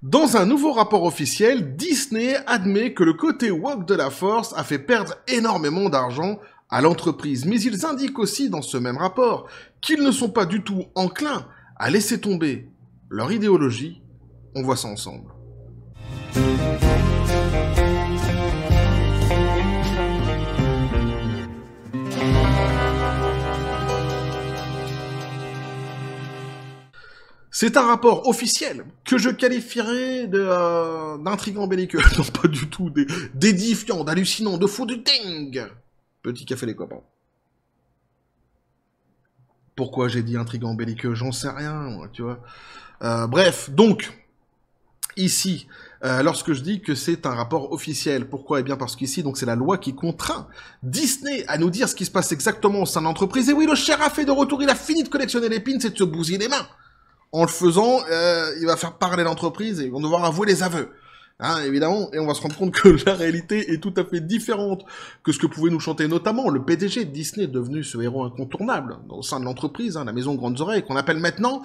Dans un nouveau rapport officiel, Disney admet que le côté woke de la force a fait perdre énormément d'argent à l'entreprise. Mais ils indiquent aussi dans ce même rapport qu'ils ne sont pas du tout enclins à laisser tomber leur idéologie. On voit ça ensemble. C'est un rapport officiel que je qualifierais d'intriguant belliqueux. Non, pas du tout, d'édifiant, d'hallucinant, de fou, de dingue. Petit café les copains. Pourquoi j'ai dit intriguant belliqueux? J'en sais rien, moi, tu vois. Bref, donc, ici, lorsque je dis que c'est un rapport officiel, pourquoi? Eh bien parce qu'ici, donc c'est la loi qui contraint Disney à nous dire ce qui se passe exactement au sein de l'entreprise. Et oui, le shérif est de retour, il a fini de collectionner les pins et de se bousiller les mains. En le faisant, il va faire parler l'entreprise et ils vont devoir avouer les aveux. Hein, évidemment, et on va se rendre compte que la réalité est tout à fait différente que ce que pouvait nous chanter notamment le PDG de Disney, devenu ce héros incontournable au sein de l'entreprise, hein, la maison Grandes Oreilles, qu'on appelle maintenant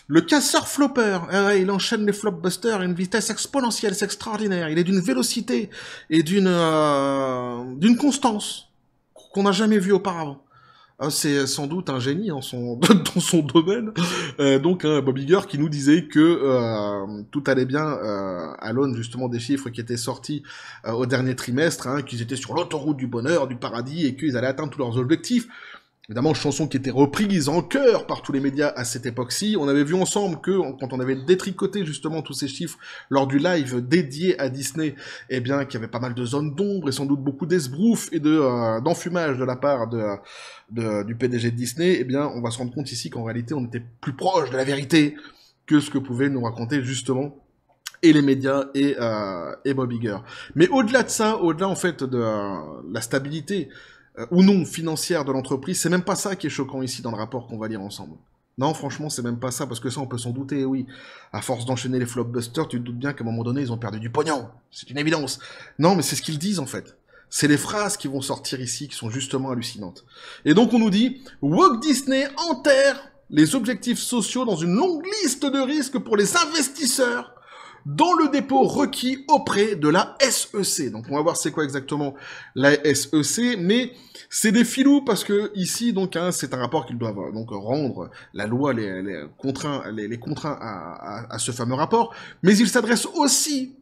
le casseur flopper. Il enchaîne les flopbusters à une vitesse exponentielle, c'est extraordinaire. Il est d'une vélocité et d'une constance qu'on n'a jamais vue auparavant. C'est sans doute un génie dans son domaine. Donc Bob Iger qui nous disait que tout allait bien à l'aune justement des chiffres qui étaient sortis au dernier trimestre, hein, qu'ils étaient sur l'autoroute du bonheur, du paradis, et qu'ils allaient atteindre tous leurs objectifs. Évidemment, chanson qui était reprise en chœur par tous les médias à cette époque-ci. On avait vu ensemble que, quand on avait détricoté justement tous ces chiffres lors du live dédié à Disney, eh bien, qu'il y avait pas mal de zones d'ombre et sans doute beaucoup d'esbrouf et d'enfumage de la part du PDG de Disney. Eh bien, on va se rendre compte ici qu'en réalité, on était plus proche de la vérité que ce que pouvaient nous raconter justement et les médias et Bob Iger. Mais au-delà de ça, au-delà en fait de la stabilité ou non financière de l'entreprise, c'est même pas ça qui est choquant ici dans le rapport qu'on va lire ensemble. Non, franchement, c'est même pas ça, parce que ça, on peut s'en douter, oui. À force d'enchaîner les flopbusters, tu te doutes bien qu'à un moment donné, ils ont perdu du pognon. C'est une évidence. Non, mais c'est ce qu'ils disent, en fait. C'est les phrases qui vont sortir ici qui sont justement hallucinantes. Et donc, on nous dit « Walt Disney enterre les objectifs sociaux dans une longue liste de risques pour les investisseurs dans le dépôt requis auprès de la SEC. » Donc on va voir c'est quoi exactement la SEC, mais c'est des filous parce que ici donc hein, c'est un rapport qu'ils doivent donc rendre. La loi les contraint à ce fameux rapport, mais il s'adresse aussi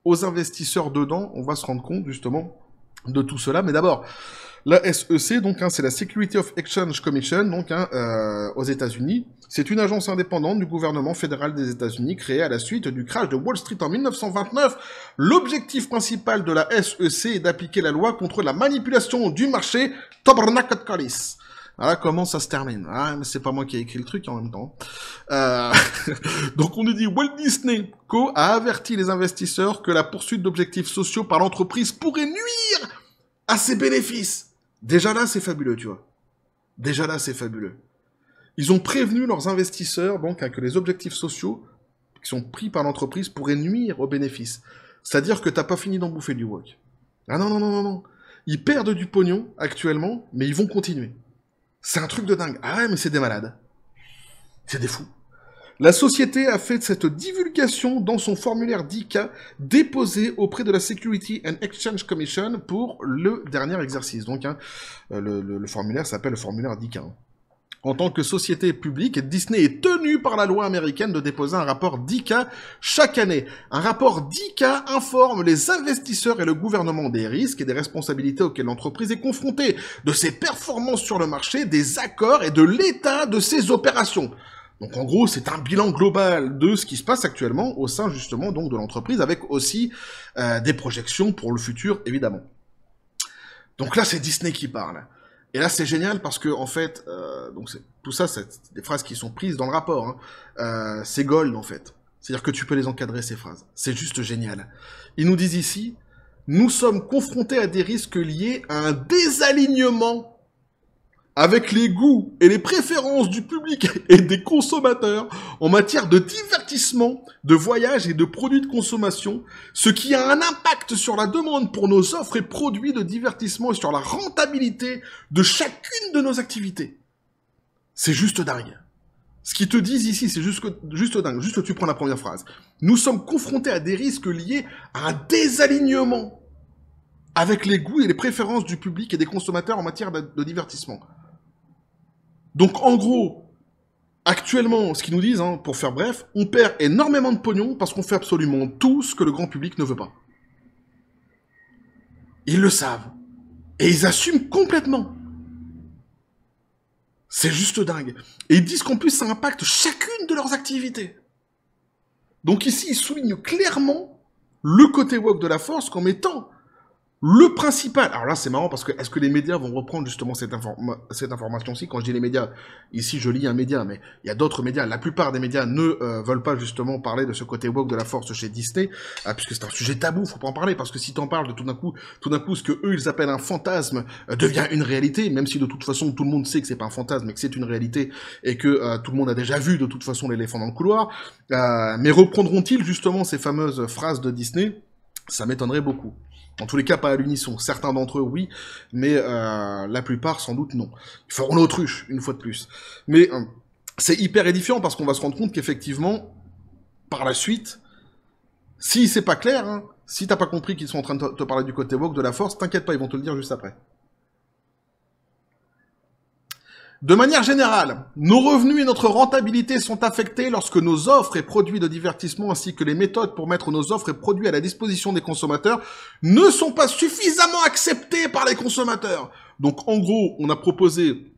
aux investisseurs dedans. On va se rendre compte justement de tout cela, mais d'abord la SEC, donc, hein, c'est la Security of Exchange Commission, donc, hein, aux États-Unis. C'est une agence indépendante du gouvernement fédéral des États-Unis créée à la suite du crash de Wall Street en 1929. L'objectif principal de la SEC est d'appliquer la loi contre la manipulation du marché Tabernacle-Callis. Voilà comment ça se termine. Ah, mais c'est pas moi qui ai écrit le truc en même temps. Donc on nous dit Walt Disney Co. a averti les investisseurs que la poursuite d'objectifs sociaux par l'entreprise pourrait nuire à ses bénéfices. Déjà là, c'est fabuleux, tu vois. Déjà là, c'est fabuleux. Ils ont prévenu leurs investisseurs, donc, hein, que les objectifs sociaux qui sont pris par l'entreprise pourraient nuire aux bénéfices. C'est-à-dire que t'as pas fini d'en bouffer du wok. Ah non, non, non, non, non. Ils perdent du pognon, actuellement, mais ils vont continuer. C'est un truc de dingue. Ah ouais, mais c'est des malades. C'est des fous. La société a fait cette divulgation dans son formulaire DICA déposé auprès de la Security and Exchange Commission pour le dernier exercice. Donc, hein, le formulaire s'appelle le formulaire DICA. Hein. En tant que société publique, Disney est tenu par la loi américaine de déposer un rapport DICA chaque année. Un rapport DICA informe les investisseurs et le gouvernement des risques et des responsabilités auxquelles l'entreprise est confrontée, de ses performances sur le marché, des accords et de l'état de ses opérations. Donc en gros, c'est un bilan global de ce qui se passe actuellement au sein justement donc de l'entreprise, avec aussi des projections pour le futur, évidemment. Donc là, c'est Disney qui parle. Et là, c'est génial parce que en fait, donc tout ça, c'est des phrases qui sont prises dans le rapport. Hein. C'est gold en fait. C'est-à-dire que tu peux les encadrer ces phrases. C'est juste génial. Ils nous disent ici, nous sommes confrontés à des risques liés à un désalignement avec les goûts et les préférences du public et des consommateurs en matière de divertissement, de voyage et de produits de consommation, ce qui a un impact sur la demande pour nos offres et produits de divertissement et sur la rentabilité de chacune de nos activités. C'est juste dingue. Ce qu'ils te disent ici, c'est juste dingue. Juste, tu prends la première phrase. Nous sommes confrontés à des risques liés à un désalignement avec les goûts et les préférences du public et des consommateurs en matière de divertissement. Donc, en gros, actuellement, ce qu'ils nous disent, hein, pour faire bref, on perd énormément de pognon parce qu'on fait absolument tout ce que le grand public ne veut pas. Ils le savent. Et ils assument complètement. C'est juste dingue. Et ils disent qu'en plus, ça impacte chacune de leurs activités. Donc ici, ils soulignent clairement le côté woke de la force comme étant le principal. Alors là, c'est marrant parce que est-ce que les médias vont reprendre justement cette information-ci? Quand je dis les médias, ici je lis un média, mais il y a d'autres médias. La plupart des médias ne veulent pas justement parler de ce côté woke de la force chez Disney, puisque c'est un sujet tabou, faut pas en parler, parce que si t'en parles de tout d'un coup, ce que eux ils appellent un fantasme devient une réalité, même si de toute façon tout le monde sait que c'est pas un fantasme, mais que c'est une réalité, et que tout le monde a déjà vu de toute façon l'éléphant dans le couloir. Mais reprendront-ils justement ces fameuses phrases de Disney? Ça m'étonnerait beaucoup. En tous les cas, pas à l'unisson. Certains d'entre eux, oui, mais la plupart, sans doute, non. Ils feront l'autruche, une fois de plus. Mais c'est hyper édifiant parce qu'on va se rendre compte qu'effectivement, par la suite, si c'est pas clair, hein, si t'as pas compris qu'ils sont en train de te parler du côté woke, de la force, t'inquiète pas, ils vont te le dire juste après. De manière générale, nos revenus et notre rentabilité sont affectés lorsque nos offres et produits de divertissement ainsi que les méthodes pour mettre nos offres et produits à la disposition des consommateurs ne sont pas suffisamment acceptés par les consommateurs. Donc en gros, on a proposé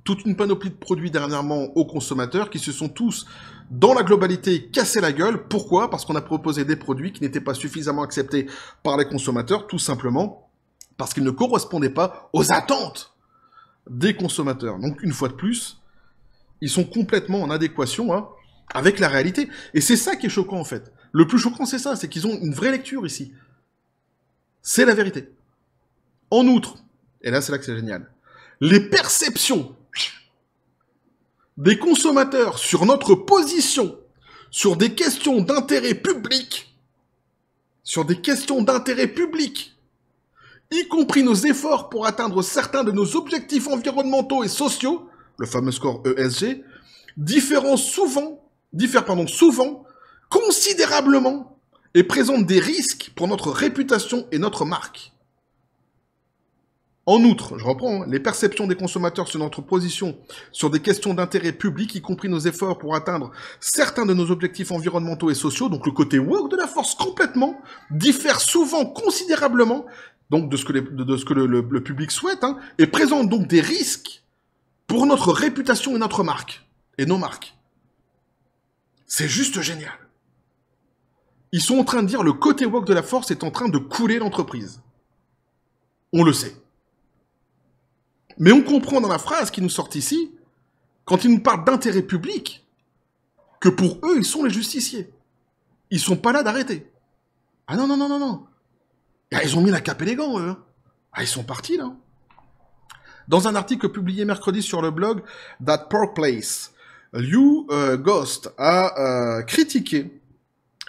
toute une panoplie de produits dernièrement aux consommateurs qui se sont tous, dans la globalité, cassés la gueule. Pourquoi? Parce qu'on a proposé des produits qui n'étaient pas suffisamment acceptés par les consommateurs, tout simplement parce qu'ils ne correspondaient pas aux attentes des consommateurs. Donc, une fois de plus, ils sont complètement en adéquation hein, avec la réalité. Et c'est ça qui est choquant, en fait. Le plus choquant, c'est ça, c'est qu'ils ont une vraie lecture ici. C'est la vérité. En outre, et là, c'est là que c'est génial, les perceptions des consommateurs sur notre position, sur des questions d'intérêt public, y compris nos efforts pour atteindre certains de nos objectifs environnementaux et sociaux, le fameux score ESG, diffèrent souvent, considérablement, et présentent des risques pour notre réputation et notre marque. En outre, je reprends, hein, les perceptions des consommateurs sur notre position sur des questions d'intérêt public, y compris nos efforts pour atteindre certains de nos objectifs environnementaux et sociaux, donc le côté woke de la force complètement, diffèrent souvent considérablement donc de ce que, le public souhaite, hein, et présente donc des risques pour notre réputation et notre marque, et nos marques. C'est juste génial. Ils sont en train de dire le côté woke de la force est en train de couler l'entreprise. On le sait. Mais on comprend dans la phrase qui nous sort ici, quand ils nous parlent d'intérêt public, que pour eux, ils sont les justiciers. Ils sont pas là d'arrêter. Ah non, non, non, non, non. Ah, ils ont mis la cape et les gants, eux. Ah, ils sont partis, là. Dans un article publié mercredi sur le blog That Park Place, Liu Ghost a critiqué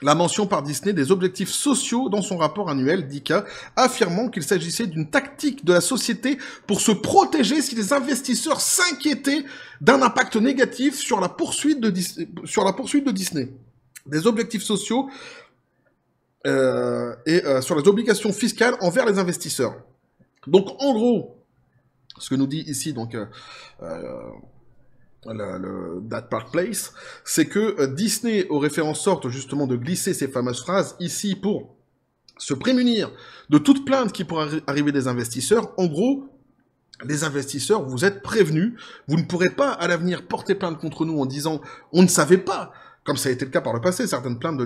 la mention par Disney des objectifs sociaux dans son rapport annuel d'ICA, affirmant qu'il s'agissait d'une tactique de la société pour se protéger si les investisseurs s'inquiétaient d'un impact négatif sur la poursuite de Disney. Des objectifs sociaux sur les obligations fiscales envers les investisseurs. Donc, en gros, ce que nous dit ici, donc, That Park Place, c'est que Disney aurait fait en sorte, justement, de glisser ces fameuses phrases ici pour se prémunir de toute plainte qui pourrait arriver des investisseurs. En gros, les investisseurs, vous êtes prévenus, vous ne pourrez pas, à l'avenir, porter plainte contre nous en disant « on ne savait pas ». Comme ça a été le cas par le passé, certaines plaintes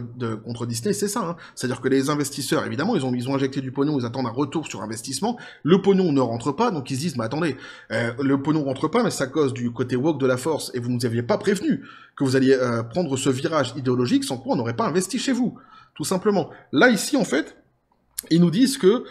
contre Disney, c'est ça. Hein. C'est-à-dire que les investisseurs, évidemment, ils ont injecté du pognon, ils attendent un retour sur investissement. Le pognon ne rentre pas, donc ils se disent, mais attendez, le pognon rentre pas, mais c'est à cause du côté woke de la force, et vous nous aviez pas prévenu que vous alliez prendre ce virage idéologique, sans quoi on n'aurait pas investi chez vous, tout simplement. Là, ici, en fait, ils nous disent que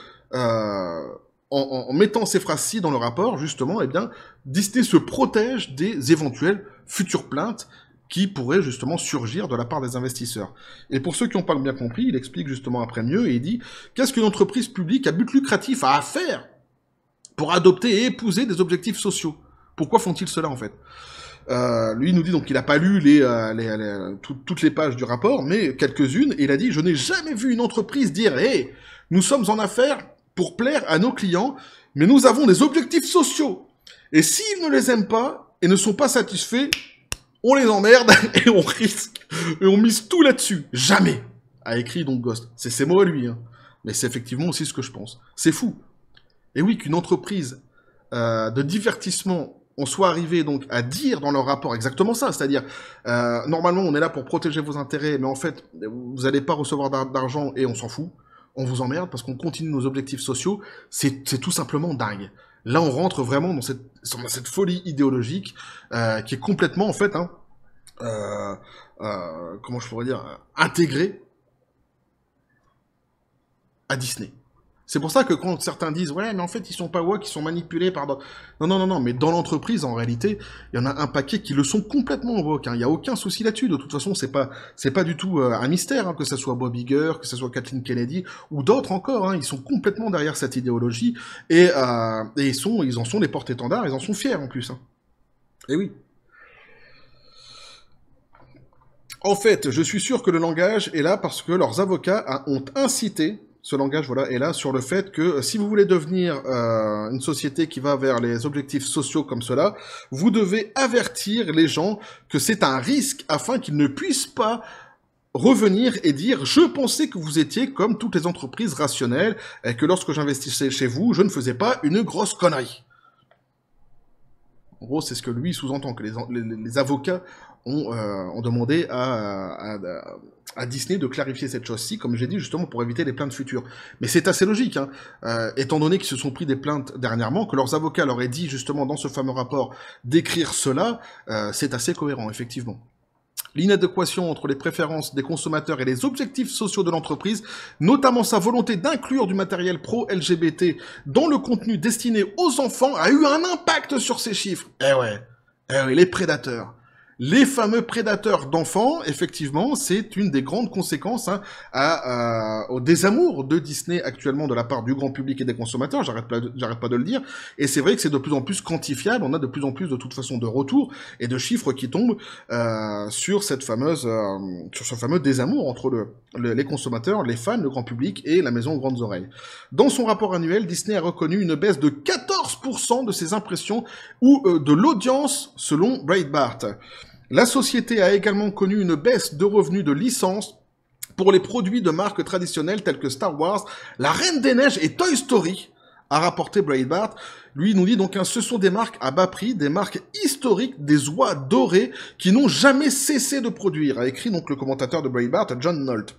en mettant ces phrases-ci dans le rapport, justement, eh bien, Disney se protège des éventuelles futures plaintes qui pourrait justement surgir de la part des investisseurs. Et pour ceux qui n'ont pas bien compris, il explique justement après mieux, et il dit « Qu'est-ce qu'une entreprise publique à but lucratif a à faire pour adopter et épouser des objectifs sociaux ? Pourquoi font-ils cela en fait ? Lui nous dit donc qu'il n'a pas lu toutes les pages du rapport, mais quelques-unes, et il a dit « Je n'ai jamais vu une entreprise dire « Hey, nous sommes en affaires pour plaire à nos clients, mais nous avons des objectifs sociaux. Et s'ils ne les aiment pas et ne sont pas satisfaits, on les emmerde et on risque, et on mise tout là-dessus. Jamais !» a écrit donc Ghost. C'est ses mots à lui, hein. Mais c'est effectivement aussi ce que je pense. C'est fou. Et oui, qu'une entreprise de divertissement on soit arrivé donc à dire dans leur rapport exactement ça, c'est-à-dire normalement on est là pour protéger vos intérêts, mais en fait vous n'allez pas recevoir d'argent et on s'en fout, on vous emmerde parce qu'on continue nos objectifs sociaux, c'est tout simplement dingue. Là on rentre vraiment dans cette folie idéologique qui est complètement en fait, hein, comment je pourrais dire, intégrée à Disney. C'est pour ça que quand certains disent « Ouais, mais en fait, ils sont pas woke, ils sont manipulés par... » Non, mais dans l'entreprise, en réalité, il y en a un paquet qui le sont complètement woke. Hein. Il n'y a aucun souci là-dessus. De toute façon, c'est pas du tout un mystère, hein, que ce soit Bob Iger, que ce soit Kathleen Kennedy, ou d'autres encore. Hein. Ils sont complètement derrière cette idéologie, et ils en sont les porte-étendards, ils en sont fiers en plus. Hein. Et oui. En fait, je suis sûr que le langage est là parce que leurs avocats ont incité... Ce langage, voilà, est là sur le fait que si vous voulez devenir une société qui va vers les objectifs sociaux comme cela, vous devez avertir les gens que c'est un risque afin qu'ils ne puissent pas revenir et dire « Je pensais que vous étiez comme toutes les entreprises rationnelles et que lorsque j'investissais chez vous, je ne faisais pas une grosse connerie. » En gros, c'est ce que lui sous-entend, que les avocats ont demandé à Disney de clarifier cette chose-ci, comme j'ai dit, justement pour éviter les plaintes futures. Mais c'est assez logique, hein, étant donné qu'ils se sont pris des plaintes dernièrement, que leurs avocats leur aient dit justement dans ce fameux rapport d'écrire cela, c'est assez cohérent, effectivement. L'inadéquation entre les préférences des consommateurs et les objectifs sociaux de l'entreprise, notamment sa volonté d'inclure du matériel pro-LGBT dans le contenu destiné aux enfants, a eu un impact sur ces chiffres. Eh ouais, les prédateurs. Les fameux prédateurs d'enfants, effectivement, c'est une des grandes conséquences, hein, au désamour de Disney actuellement de la part du grand public et des consommateurs, j'arrête pas de le dire, et c'est vrai que c'est de plus en plus quantifiable, on a de plus en plus de toute façon de retours et de chiffres qui tombent sur ce fameux désamour entre les consommateurs, les fans, le grand public et la maison aux grandes oreilles. Dans son rapport annuel, Disney a reconnu une baisse de 14% de ses impressions ou de l'audience selon Breitbart. La société a également connu une baisse de revenus de licence pour les produits de marques traditionnelles tels que Star Wars, La Reine des Neiges et Toy Story, a rapporté Breitbart. Lui, il nous dit donc que ce sont des marques à bas prix, des marques historiques, des oies dorées qui n'ont jamais cessé de produire, a écrit donc le commentateur de Breitbart, John Nolt.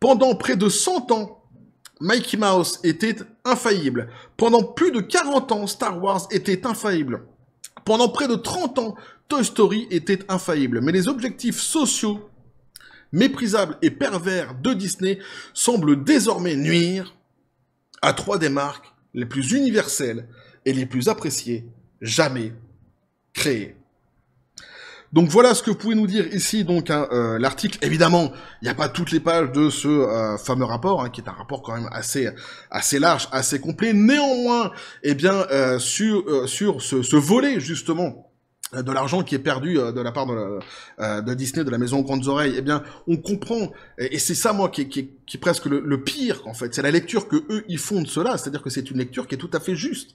Pendant près de 100 ans, Mickey Mouse était infaillible. Pendant plus de 40 ans, Star Wars était infaillible. Pendant près de 30 ans, Toy Story était infaillible. Mais les objectifs sociaux, méprisables et pervers de Disney semblent désormais nuire à 3 des marques les plus universelles et les plus appréciées jamais créées. Donc voilà ce que vous pouvez nous dire ici, donc hein, l'article. Évidemment, il n'y a pas toutes les pages de ce fameux rapport, hein, qui est un rapport quand même assez large, assez complet. Néanmoins, eh bien, sur ce volet justement de l'argent qui est perdu de la part de Disney, de la maison aux grandes oreilles, eh bien, on comprend, et c'est ça, moi, qui est presque le pire, en fait, c'est la lecture que eux, ils font de cela, c'est-à-dire que c'est une lecture qui est tout à fait juste.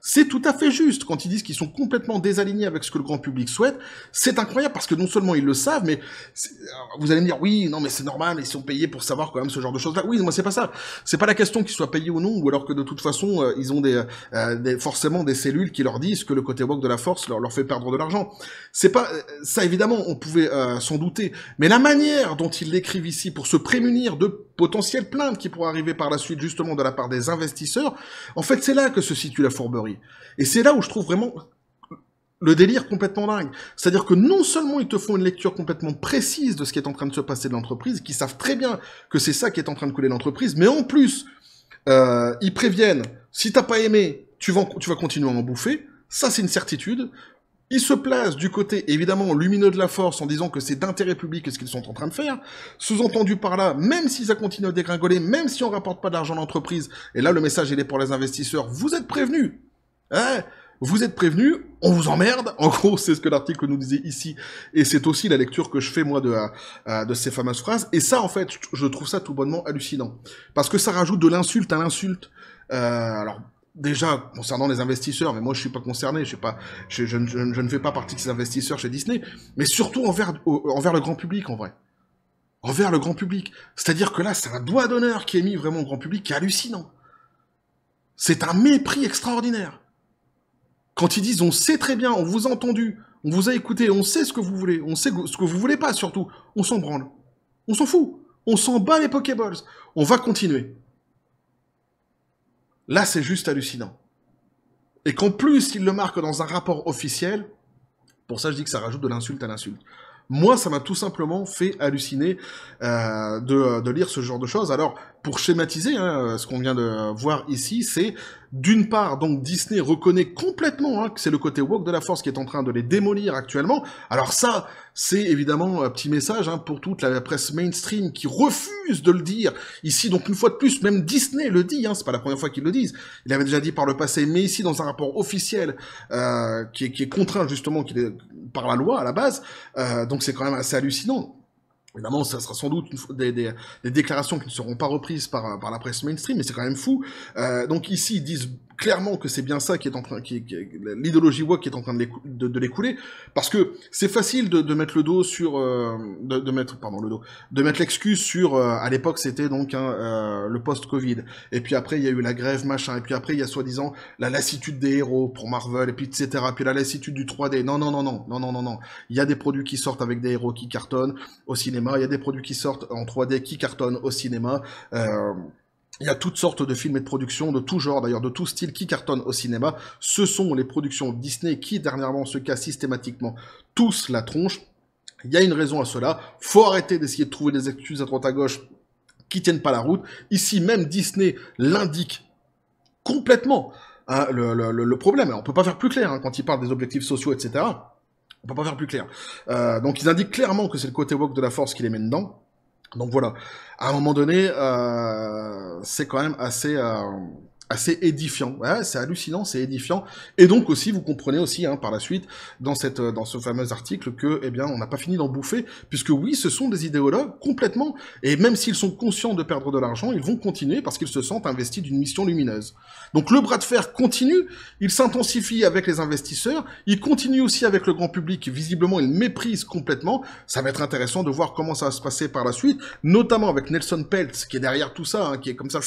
C'est tout à fait juste quand ils disent qu'ils sont complètement désalignés avec ce que le grand public souhaite. C'est incroyable parce que non seulement ils le savent, mais vous allez me dire oui, non mais c'est normal, ils sont payés pour savoir quand même ce genre de choses-là. Oui, moi c'est pas ça. C'est pas la question qu'ils soient payés ou non, ou alors que de toute façon ils ont forcément des cellules qui leur disent que le côté woke de la force leur fait perdre de l'argent. C'est pas ça, évidemment, on pouvait s'en douter, mais la manière dont ils l'écrivent ici pour se prémunir de potentielles plaintes qui pourraient arriver par la suite justement de la part des investisseurs, en fait c'est là que se situe la fourberie. Et c'est là où je trouve vraiment le délire complètement dingue. C'est-à-dire que non seulement ils te font une lecture complètement précise de ce qui est en train de se passer de l'entreprise, qu'ils savent très bien que c'est ça qui est en train de couler l'entreprise, mais en plus, ils préviennent, si t'as pas aimé, tu vas continuer à en bouffer, ça c'est une certitude. Ils se placent du côté, évidemment, lumineux de la force en disant que c'est d'intérêt public ce qu'ils sont en train de faire. Sous-entendu par là, même si ça continue à dégringoler, même si on rapporte pas d'argent à l'entreprise, et là le message il est pour les investisseurs, vous êtes prévenus. Hein, vous êtes prévenus, on vous emmerde. En gros, c'est ce que l'article nous disait ici, et c'est aussi la lecture que je fais moi de ces fameuses phrases. Et ça, en fait, je trouve ça tout bonnement hallucinant, parce que ça rajoute de l'insulte à l'insulte. Alors déjà concernant les investisseurs, mais moi je suis pas concerné, je ne fais pas partie de ces investisseurs chez Disney, mais surtout envers le grand public en vrai. Envers le grand public. C'est-à-dire que là, c'est un doigt d'honneur qui est mis vraiment au grand public qui est hallucinant. C'est un mépris extraordinaire. Quand ils disent on sait très bien, on vous a entendu, on vous a écouté, on sait ce que vous voulez, on sait ce que vous voulez pas surtout, on s'en branle. On s'en fout. On s'en bat les Pokéballs. On va continuer. Là, c'est juste hallucinant. Et qu'en plus, ils le marquent dans un rapport officiel, pour ça, je dis que ça rajoute de l'insulte à l'insulte. Moi, ça m'a tout simplement fait halluciner de lire ce genre de choses. Alors, pour schématiser, hein, ce qu'on vient de voir ici, c'est d'une part, donc Disney reconnaît complètement que c'est le côté woke de la force qui est en train de les démolir actuellement. Alors ça, c'est évidemment un petit message pour toute la presse mainstream qui refuse de le dire. Ici, donc une fois de plus, même Disney le dit, c'est pas la première fois qu'ils le disent. Il avait déjà dit par le passé, mais ici dans un rapport officiel qui est contraint justement par la loi à la base. Donc c'est quand même assez hallucinant. Évidemment, ça sera sans doute des déclarations qui ne seront pas reprises par la presse mainstream, mais c'est quand même fou. Donc ici, ils disent clairement que c'est bien ça qui est en train, l'idéologie woke qui est en train de les couler, parce que c'est facile de mettre le dos sur, de mettre l'excuse sur, à l'époque c'était donc le post-Covid, et puis après il y a eu la grève machin, et puis après il y a soi-disant la lassitude des héros pour Marvel, et puis etc., puis la lassitude du 3D. Non. Il y a des produits qui sortent avec des héros qui cartonnent au cinéma, il y a des produits qui sortent en 3D qui cartonnent au cinéma. Il y a toutes sortes de films et de productions, de tout genre d'ailleurs, de tout style, qui cartonnent au cinéma. Ce sont les productions Disney qui, dernièrement, se cassent systématiquement tous la tronche. Il y a une raison à cela. Faut arrêter d'essayer de trouver des excuses à droite à gauche qui tiennent pas la route. Ici, même Disney l'indique complètement, le problème. Alors, on peut pas faire plus clair quand il parle des objectifs sociaux, etc. On peut pas faire plus clair. Donc, ils indiquent clairement que c'est le côté woke de la force qui les met dedans. Donc voilà, à un moment donné, c'est quand même assez édifiant. Ouais, c'est hallucinant, c'est édifiant. Et donc aussi, vous comprenez aussi par la suite, dans ce fameux article, que, eh bien, on n'a pas fini d'en bouffer, puisque oui, ce sont des idéologues complètement, et même s'ils sont conscients de perdre de l'argent, ils vont continuer parce qu'ils se sentent investis d'une mission lumineuse. Donc le bras de fer continue, il s'intensifie avec les investisseurs, il continue aussi avec le grand public, visiblement il méprise complètement. Ça va être intéressant de voir comment ça va se passer par la suite, notamment avec Nelson Peltz, qui est derrière tout ça, qui est comme ça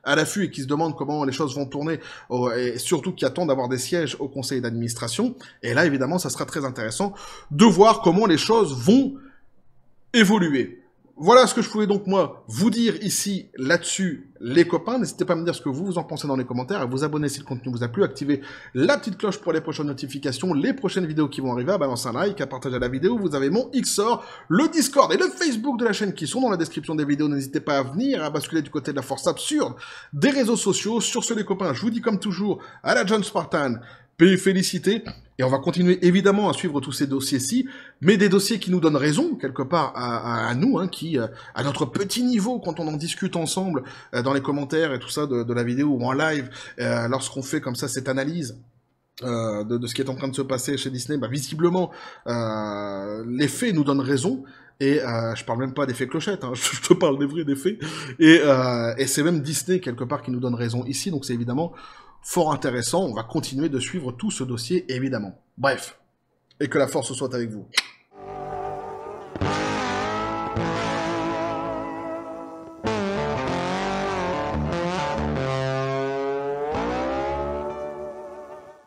à l'affût et qui se demande comment les choses vont tourner, et surtout qui attend d'avoir des sièges au conseil d'administration. Et là, évidemment, ça sera très intéressant de voir comment les choses vont évoluer. Voilà ce que je pouvais donc, moi, vous dire ici, là-dessus, les copains. N'hésitez pas à me dire ce que vous en pensez dans les commentaires, à vous abonner si le contenu vous a plu, activer la petite cloche pour les prochaines notifications, les prochaines vidéos qui vont arriver, à balancer un like, à partager la vidéo. Vous avez mon Xor, le Discord et le Facebook de la chaîne qui sont dans la description des vidéos. N'hésitez pas à venir, à basculer du côté de la force absurde des réseaux sociaux. Sur ce, les copains, je vous dis comme toujours, à la John Spartan, félicité, et on va continuer évidemment à suivre tous ces dossiers-ci, mais des dossiers qui nous donnent raison, quelque part, à nous, qui, à notre petit niveau, quand on en discute ensemble, dans les commentaires et tout ça de la vidéo, ou en live, lorsqu'on fait comme ça cette analyse de ce qui est en train de se passer chez Disney, visiblement, les faits nous donnent raison, et je parle même pas des faits clochettes, je te parle des vrais, des faits, et c'est même Disney, quelque part, qui nous donne raison ici, donc c'est évidemment fort intéressant. On va continuer de suivre tout ce dossier, évidemment. Bref, et que la force soit avec vous.